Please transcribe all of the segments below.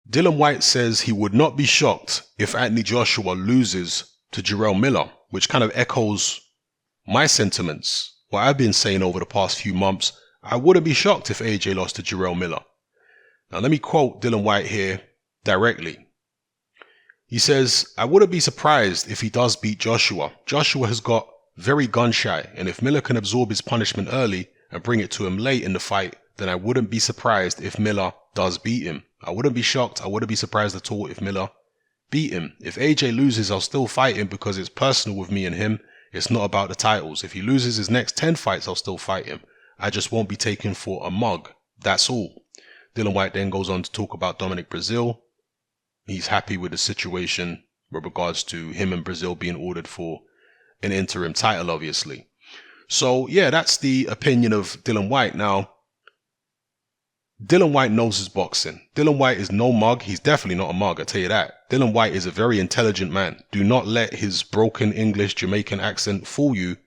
Dillian Whyte says he would not be shocked if Anthony Joshua loses to Jarrell Miller, which kind of echoes my sentiments. What I've been saying over the past few months, I wouldn't be shocked if AJ lost to Jarrell Miller. Now let me quote Dillian Whyte here directly. He says, I wouldn't be surprised if he does beat Joshua. Joshua has got very gun shy, and if Miller can absorb his punishment early and bring it to him late in the fight, then I wouldn't be surprised if Miller does beat him. I wouldn't be shocked, I wouldn't be surprised at all if Miller beat him. If AJ loses, I'll still fight him because it's personal with me and him. It's not about the titles. If he loses his next 10 fights, I'll still fight him. I just won't be taken for a mug. That's all. Dillian Whyte then goes on to talk about Dominic Breazeale. He's happy with the situation with regards to him and Breazeale being ordered for an interim title, obviously. So yeah, that's the opinion of Dillian Whyte. Now, Dillian Whyte knows his boxing. Dillian Whyte is no mug. He's definitely not a mug, I tell you that. Dillian Whyte is a very intelligent man. Do not let his broken English Jamaican accent fool you.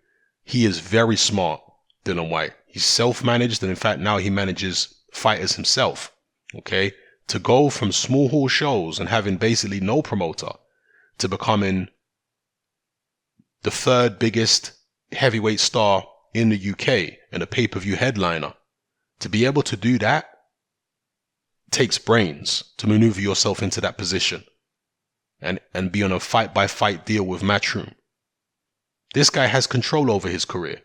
He is very smart, Dillian Whyte. He's self-managed, and in fact now he manages fighters himself. Okay? To go from small hall shows and having basically no promoter to becoming the third biggest heavyweight star in the UK and a pay-per-view headliner. To be able to do that takes brains to maneuver yourself into that position and be on a fight-by-fight deal with Matchroom. This guy has control over his career.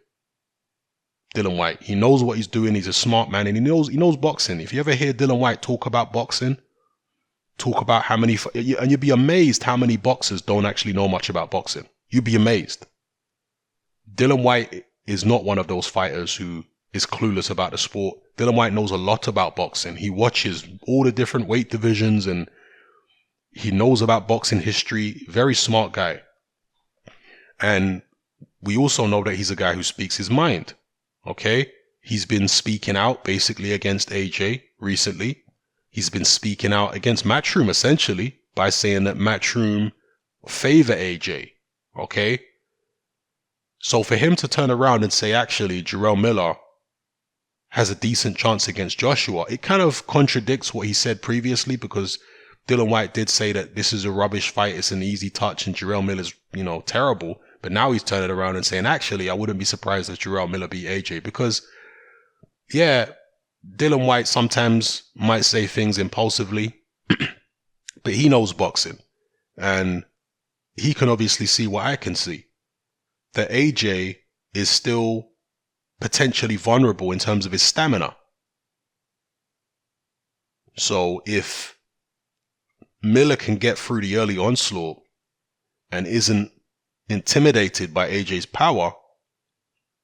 Dillian Whyte, he knows what he's doing. He's a smart man, and he knows boxing. If you ever hear Dillian Whyte talk about boxing, talk about how many, and you'd be amazed how many boxers don't actually know much about boxing. You'd be amazed. Dillian Whyte is not one of those fighters who is clueless about the sport. Dillian Whyte knows a lot about boxing. He watches all the different weight divisions and he knows about boxing history. Very smart guy. And we also know that he's a guy who speaks his mind. Okay? He's been speaking out basically against AJ recently. He's been speaking out against Matchroom essentially by saying that Matchroom favor AJ. Okay? So for him to turn around and say, actually, Jarrell Miller has a decent chance against Joshua, it kind of contradicts what he said previously, because Dillian Whyte did say that this is a rubbish fight, it's an easy touch, and Jarrell Miller's, terrible. But now he's turning around and saying, actually, I wouldn't be surprised if Jarrell Miller beat AJ, because, yeah, Dillian Whyte sometimes might say things impulsively, but he knows boxing. And he can obviously see what I can see, that AJ is still potentially vulnerable in terms of his stamina. So if Miller can get through the early onslaught and isn't intimidated by AJ's power,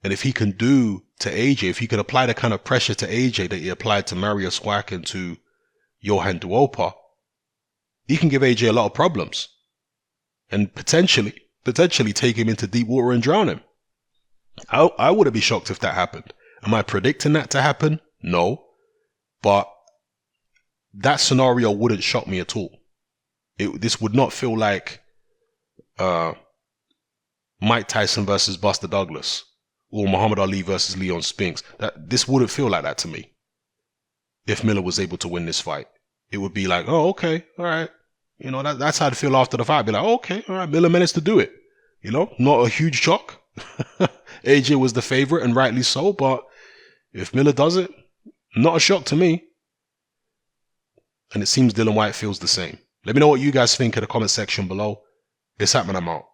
and if he can do to AJ, if he can apply the kind of pressure to AJ that he applied to Mario Squack and to Johan Duopa, he can give AJ a lot of problems and potentially take him into deep water and drown him. I wouldn't be shocked if that happened. Am I predicting that to happen? No. But that scenario wouldn't shock me at all. This would not feel like Mike Tyson versus Buster Douglas or Muhammad Ali versus Leon Spinks. This wouldn't feel like that to me. If Miller was able to win this fight, it would be like, oh, okay, all right. That's how I'd feel after the fight. I'd be like, oh, okay, all right, Miller managed to do it. Not a huge shock. AJ was the favorite, and rightly so, but if Miller does it, not a shock to me. And it seems Dillian Whyte feels the same. Let me know what you guys think in the comment section below. It's happening, I'm out.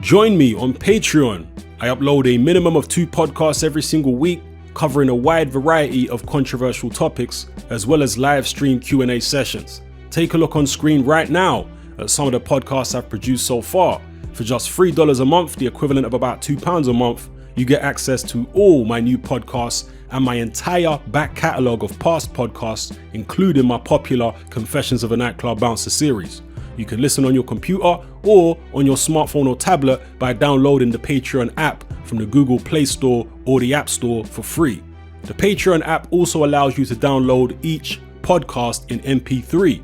Join me on Patreon. I upload a minimum of 2 podcasts every single week, covering a wide variety of controversial topics, as well as live stream Q&A sessions. Take a look on screen right now at some of the podcasts I've produced so far. For just $3 a month, the equivalent of about £2 a month, you get access to all my new podcasts and my entire back catalogue of past podcasts, including my popular Confessions of a Nightclub Bouncer series. You can listen on your computer or on your smartphone or tablet by downloading the Patreon app from the Google Play Store or the App Store for free. The Patreon app also allows you to download each podcast in MP3.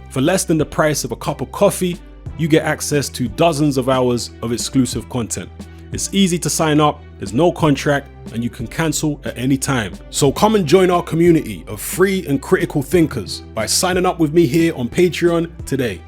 For less than the price of a cup of coffee, you get access to dozens of hours of exclusive content. It's easy to sign up, There's no contract and you can cancel at any time. So come and join our community of free and critical thinkers by signing up with me here on Patreon today.